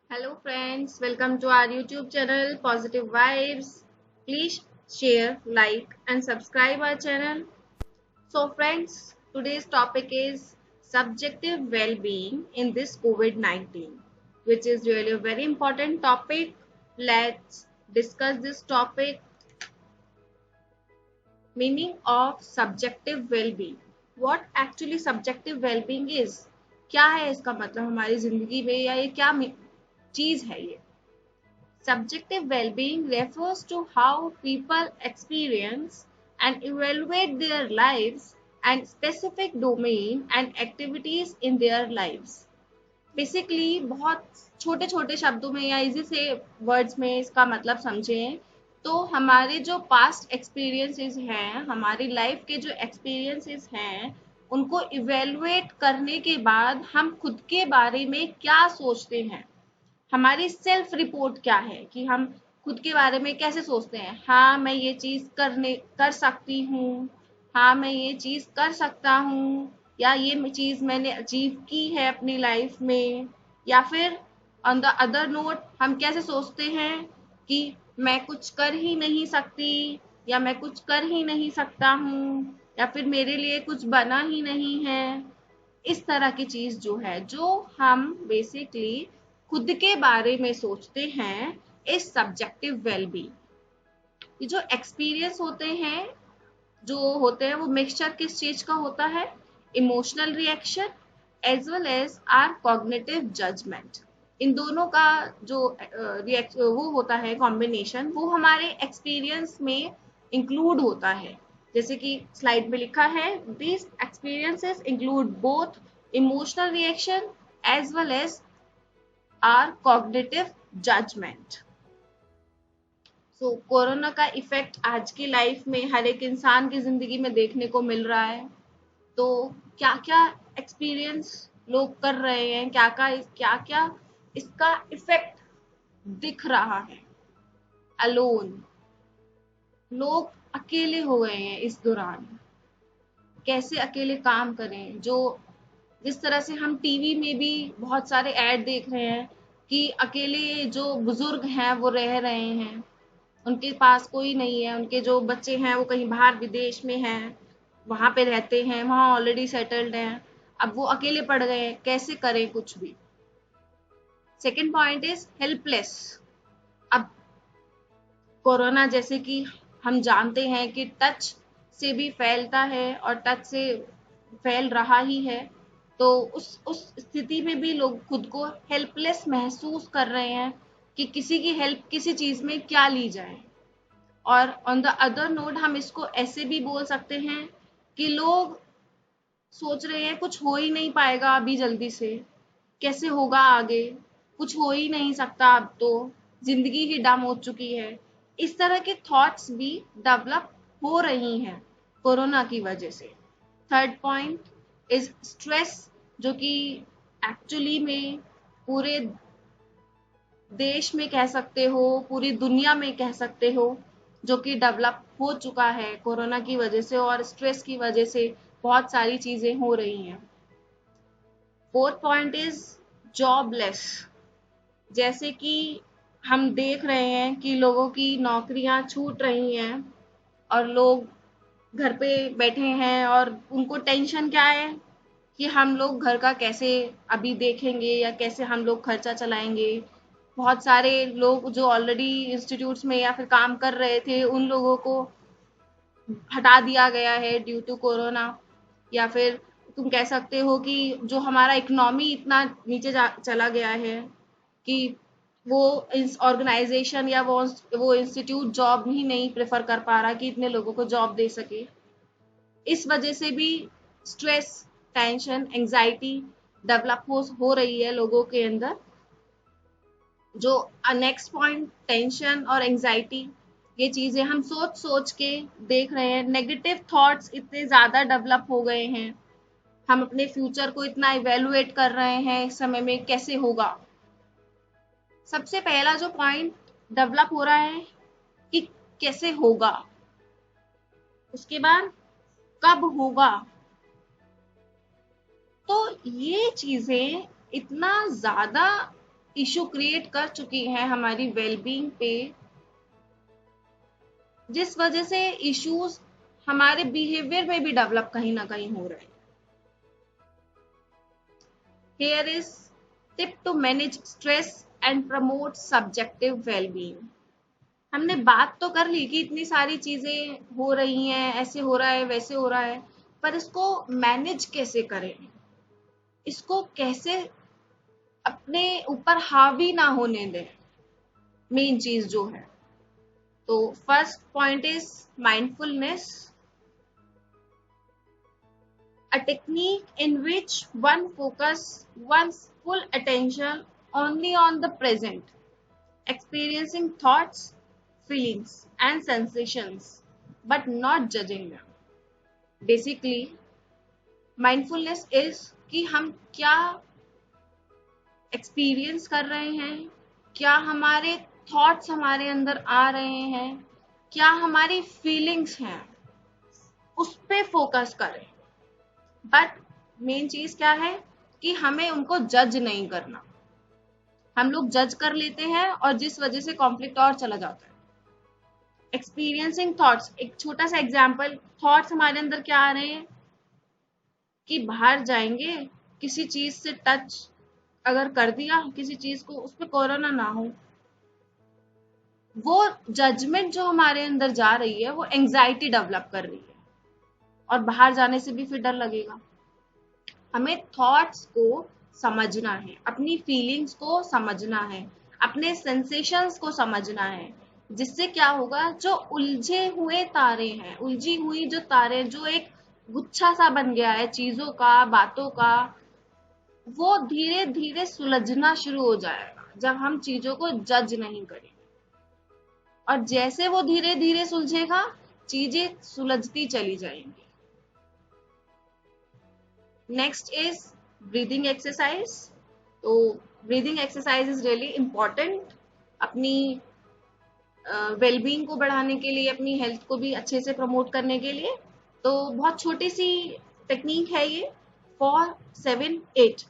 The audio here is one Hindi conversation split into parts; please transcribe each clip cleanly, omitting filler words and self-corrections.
Hello friends, welcome to our YouTube channel Positive Vibes. Please share, like and subscribe our channel. So friends, today's topic is subjective well-being in this COVID-19, which is really a very important topic. Let's discuss this topic. Meaning of subjective well-being. What actually subjective well-being is? क्या है इसका मतलब हमारी जिंदगी में या ये क्या चीज है ये? Subjective well-being refers to how people experience and evaluate their lives and specific domain and activities in their lives. Basically, बहुत छोटे छोटे शब्दों में या इजी से वर्ड्स में इसका मतलब समझें तो हमारे जो पास्ट एक्सपीरियंसेस हैं, हमारी लाइफ के जो एक्सपीरियंसेस हैं, उनको इवेलुएट करने के बाद हम खुद के बारे में क्या सोचते हैं, हमारी सेल्फ रिपोर्ट क्या है कि हम खुद के बारे में कैसे सोचते हैं। हाँ, मैं ये चीज कर सकती हूँ। हाँ, मैं ये चीज कर सकता हूँ, या ये चीज मैंने अचीव की है अपनी लाइफ में। या फिर ऑन द अदर नोट हम कैसे सोचते हैं कि मैं कुछ कर ही नहीं सकती, या मैं कुछ कर ही नहीं सकता हूँ, या फिर मेरे लिए कुछ बना ही नहीं है। इस तरह की चीज जो है, जो हम बेसिकली खुद के बारे में सोचते हैं, इस सब्जेक्टिव वेलबींग। ये जो एक्सपीरियंस होते हैं वो मिक्सचर किस चीज का होता है? Emotional reaction as well as are cognitive judgement. इन दोनों का जो वो होता है कॉम्बिनेशन, वो हमारे एक्सपीरियंस में इंक्लूड होता है। जैसे कि स्लाइड में लिखा है, this experiences include both emotional reaction as well as are cognitive judgment. So corona का इफेक्ट आज की लाइफ में हर एक इंसान की जिंदगी में देखने को मिल रहा है। तो क्या क्या एक्सपीरियंस लोग कर रहे हैं, क्या क्या इसका इफेक्ट दिख रहा है। अलोन, लोग अकेले हो गए हैं इस दौरान। कैसे अकेले काम करें? जो जिस तरह से हम टीवी में भी बहुत सारे ऐड देख रहे हैं कि अकेले जो बुजुर्ग हैं वो रह रहे हैं, उनके पास कोई नहीं है, उनके जो बच्चे हैं वो कहीं बाहर विदेश में हैं, वहां पे रहते हैं, वहां ऑलरेडी सेटल्ड हैं। अब वो अकेले पड़ गए हैं, कैसे करें कुछ भी। Second point is helpless. अब कोरोना, जैसे कि हम जानते हैं कि टच से भी फैलता है और टच से फैल रहा ही है, तो उस स्थिति में भी लोग खुद को हेल्पलेस महसूस कर रहे हैं कि किसी की हेल्प किसी चीज में क्या ली जाए। और ऑन द अदर नोट हम इसको ऐसे भी बोल सकते हैं कि लोग सोच रहे हैं कुछ हो ही नहीं पाएगा अभी जल्दी से, कैसे होगा आगे, कुछ हो ही नहीं सकता, अब तो जिंदगी ही डम हो चुकी है। इस तरह के थॉट्स भी डेवलप हो रही हैं कोरोना की वजह से। थर्ड पॉइंट इज स्ट्रेस, जो कि एक्चुअली में पूरे देश में कह सकते हो, पूरी दुनिया में कह सकते हो, जो कि डेवलप हो चुका है कोरोना की वजह से, और स्ट्रेस की वजह से बहुत सारी चीजें हो रही हैं। Fourth point is jobless. जैसे कि हम देख रहे हैं कि लोगों की नौकरियां छूट रही हैं और लोग घर पे बैठे हैं, और उनको टेंशन क्या है कि हम लोग घर का कैसे अभी देखेंगे, या कैसे हम लोग खर्चा चलाएंगे। बहुत सारे लोग जो ऑलरेडी इंस्टीट्यूट्स में या फिर काम कर रहे थे, उन लोगों को हटा दिया गया है ड्यू टू कोरोना। या फिर तुम कह सकते हो कि जो हमारा इकोनॉमी इतना नीचे चला गया है कि वो इस ऑर्गेनाइजेशन या वो इंस्टीट्यूट जॉब ही नहीं प्रेफर कर पा रहा कि इतने लोगों को जॉब दे सके। इस वजह से भी स्ट्रेस, टेंशन, एंजाइटी डेवलप हो रही है लोगों के अंदर। जो नेक्स्ट पॉइंट, टेंशन और एंजाइटी, ये चीजें हम सोच सोच के देख रहे हैं। नेगेटिव थॉट्स इतने ज्यादा डेवलप हो गए हैं, हम अपने फ्यूचर को इतना इवेलुएट कर रहे हैं इस समय में कैसे होगा। सबसे पहला जो पॉइंट डेवलप हो रहा है कि कैसे होगा, उसके बाद कब होगा। तो ये चीजें इतना ज्यादा इशू क्रिएट कर चुकी हैं हमारी वेलबींग पे, जिस वजह से इश्यूज हमारे बिहेवियर में भी डेवलप कहीं ना कहीं हो रहे हैं। Here is tip to manage stress and promote subjective well-being. हमने बात तो कर ली कि इतनी सारी चीजें हो रही हैं, ऐसे हो रहा है, वैसे हो रहा है, पर इसको मैनेज कैसे करें, इसको कैसे अपने ऊपर हावी ना होने दें, मेन चीज जो है। तो first point is mindfulness, a technique in which one focus one's full attention only on the present, experiencing thoughts, feelings, and sensations, but not judging them. Basically, mindfulness is कि हम क्या एक्सपीरियंस कर रहे हैं, क्या हमारे थॉट्स हमारे अंदर आ रहे हैं, क्या हमारी फीलिंग्स हैं, उस पे फोकस करें। बट मेन चीज क्या है कि हमें उनको जज नहीं करना। हम लोग जज कर लेते हैं और जिस वजह से कॉन्फ्लिक्ट और चला जाता है। एक्सपीरियंसिंग थॉट्स, एक छोटा सा एग्जांपल, थॉट्स हमारे अंदर क्या आ रहे हैं कि बाहर जाएंगे, किसी चीज से टच अगर कर दिया किसी चीज को, उस पर कोरोना ना हो, वो जजमेंट जो हमारे अंदर जा रही है वो एंजाइटी डेवलप कर रही है और बाहर जाने से भी फिर डर लगेगा। हमें थॉट्स को समझना है, अपनी फीलिंग्स को समझना है, अपने सेंसेशंस को समझना है, जिससे क्या होगा, जो उलझे हुए तारे हैं, उलझी हुई जो तारे, जो एक गुच्छा सा बन गया है चीजों का, बातों का, वो धीरे धीरे सुलझना शुरू हो जाएगा जब हम चीजों को जज नहीं करेंगे। और जैसे वो धीरे धीरे सुलझेगा, चीजें सुलझती चली जाएंगी। Next is breathing exercise. तो breathing exercise is really important अपनी वेलबींग को बढ़ाने के लिए, अपनी हेल्थ को भी अच्छे से प्रमोट करने के लिए। तो बहुत छोटी सी टेक्निक है ये, 4, 7, 8।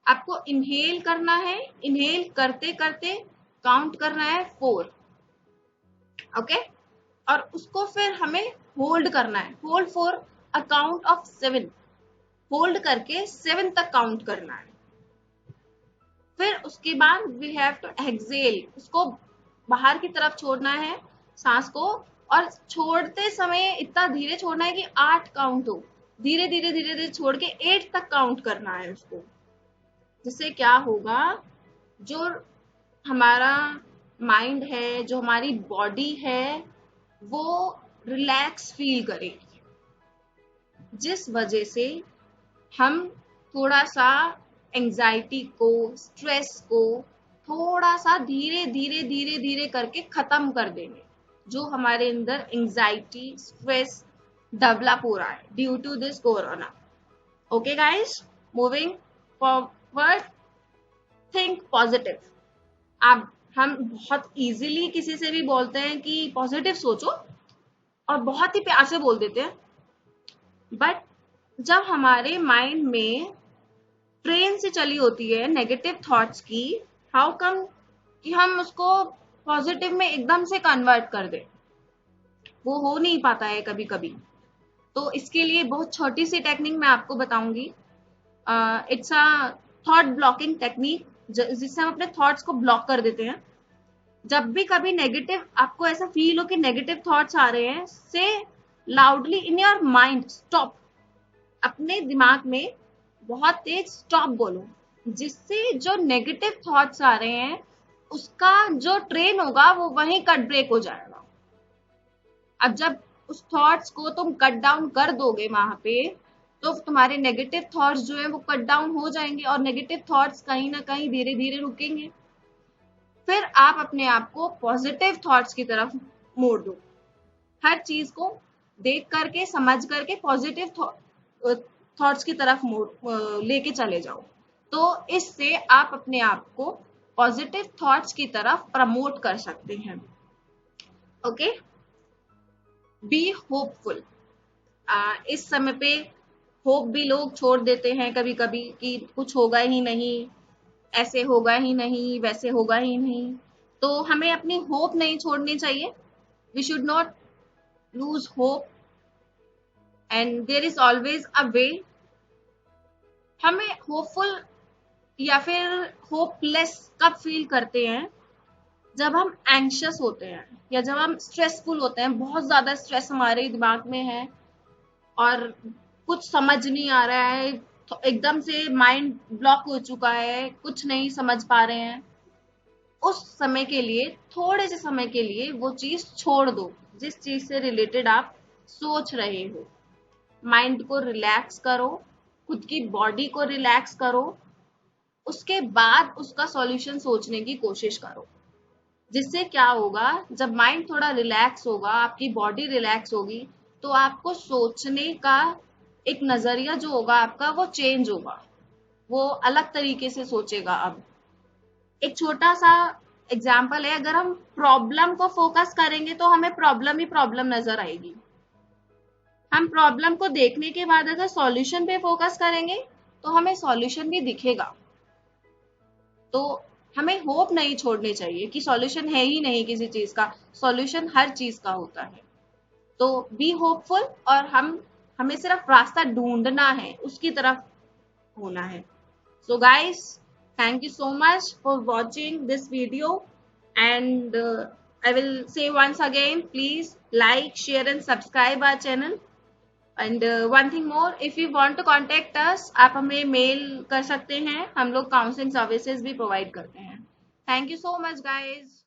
आपको इनहेल करना है, इनहेल करते करते काउंट करना है 4, ओके, और उसको फिर हमें होल्ड करना है, hold for a count of 7, hold करके 7 तक काउंट करना है। फिर उसके बाद वी हैव टू एक्सेल, उसको बाहर की तरफ छोड़ना है सांस को, और छोड़ते समय इतना धीरे छोड़ना है कि 8 काउंट हो, धीरे धीरे धीरे धीरे छोड़ के 8 तक काउंट करना है उसको। जिससे क्या होगा, जो हमारा माइंड है, जो हमारी बॉडी है, वो रिलैक्स फील करेगी, जिस वजह से हम थोड़ा सा एंजाइटी को, स्ट्रेस को थोड़ा सा धीरे धीरे धीरे धीरे करके खत्म कर देंगे, जो हमारे अंदर एंजाइटी, स्ट्रेस डेवलप हो रहा है due to this corona. Okay guys, moving forward, think positive. अब हम बहुत इजीली किसी से भी बोलते हैं कि पॉजिटिव सोचो, और बहुत ही प्यार से बोल देते हैं, बट जब हमारे माइंड में ट्रेन से चली होती है नेगेटिव थॉट्स की, हाउ कम कि हम उसको पॉजिटिव में एकदम से कन्वर्ट कर दें, वो हो नहीं पाता है कभी कभी। तो इसके लिए बहुत छोटी सी टेक्निक मैं आपको बताऊंगी। It's a thought blocking technique, जिससे हम अपने थॉट्स को ब्लॉक कर देते हैं। जब भी कभी नेगेटिव आपको ऐसा फील हो कि नेगेटिव थॉट्स आ रहे हैं, से loudly in your mind stop, अपने दिमाग में बहुत तेज स्टॉप बोलो, जिससे जो नेगेटिव थॉट्स आ रहे हैं उसका जो ट्रेन होगा वो वहीं कट ब्रेक हो जाएगा। अब जब उस थॉट्स को तुम कट डाउन कर दोगे वहां पे, तो तुम्हारे नेगेटिव थॉट्स जो है वो कट डाउन हो जाएंगे, और नेगेटिव थॉट्स कहीं ना कहीं धीरे धीरे रुकेंगे। फिर आप अपने आप को पॉजिटिव थॉट्स की तरफ मोड़ दो, हर चीज को देख करके, समझ करके पॉजिटिव थॉट्स की तरफ लेके चले जाओ। तो इससे आप अपने आप को पॉजिटिव थॉट्स की तरफ प्रमोट कर सकते हैं। Okay, be hopeful. इस समय पे होप भी लोग छोड़ देते हैं कभी कभी कि कुछ होगा ही नहीं, ऐसे होगा ही नहीं, वैसे होगा ही नहीं, तो हमें अपनी होप नहीं छोड़नी चाहिए. We should not lose hope and there is always a way. हमें होपफुल या फिर होपलेस कब फील करते हैं? जब हम एंग्शियस होते हैं या जब हम स्ट्रेसफुल होते हैं, बहुत ज्यादा स्ट्रेस हमारे दिमाग में है और कुछ समझ नहीं आ रहा है, तो एकदम से माइंड ब्लॉक हो चुका है, कुछ नहीं समझ पा रहे हैं. उस समय के लिए, थोड़े से समय के लिए वो चीज छोड़ दो जिस चीज से रिलेटेड आप सोच रहे हो. माइंड को रिलैक्स करो, खुद की बॉडी को रिलैक्स करो, उसके बाद उसका सॉल्यूशन सोचने की कोशिश करो. जिससे क्या होगा, जब माइंड थोड़ा रिलैक्स होगा, आपकी बॉडी रिलैक्स होगी, तो आपको सोचने का एक नजरिया जो होगा आपका, वो चेंज होगा, वो अलग तरीके से सोचेगा. अब एक छोटा सा एग्जाम्पल है, अगर हम प्रॉब्लम को फोकस करेंगे तो हमें प्रॉब्लम ही प्रॉब्लम नजर आएगी. हम प्रॉब्लम को देखने के बाद अगर सॉल्यूशन पे फोकस करेंगे तो हमें सॉल्यूशन भी दिखेगा. तो हमें होप नहीं छोड़नी चाहिए कि सॉल्यूशन है ही नहीं किसी चीज का. सॉल्यूशन हर चीज का होता है. तो बी होपफुल, और हमें सिर्फ रास्ता ढूंढना है, उसकी तरफ होना है. So guys, thank you so much for watching this video, and I will say once again, please like, share and subscribe our channel. And one thing more, if you want to contact us, आप हमें मेल कर सकते हैं. हम लोग काउंसलिंग सर्विसेज भी प्रोवाइड करते हैं. Thank you so much guys.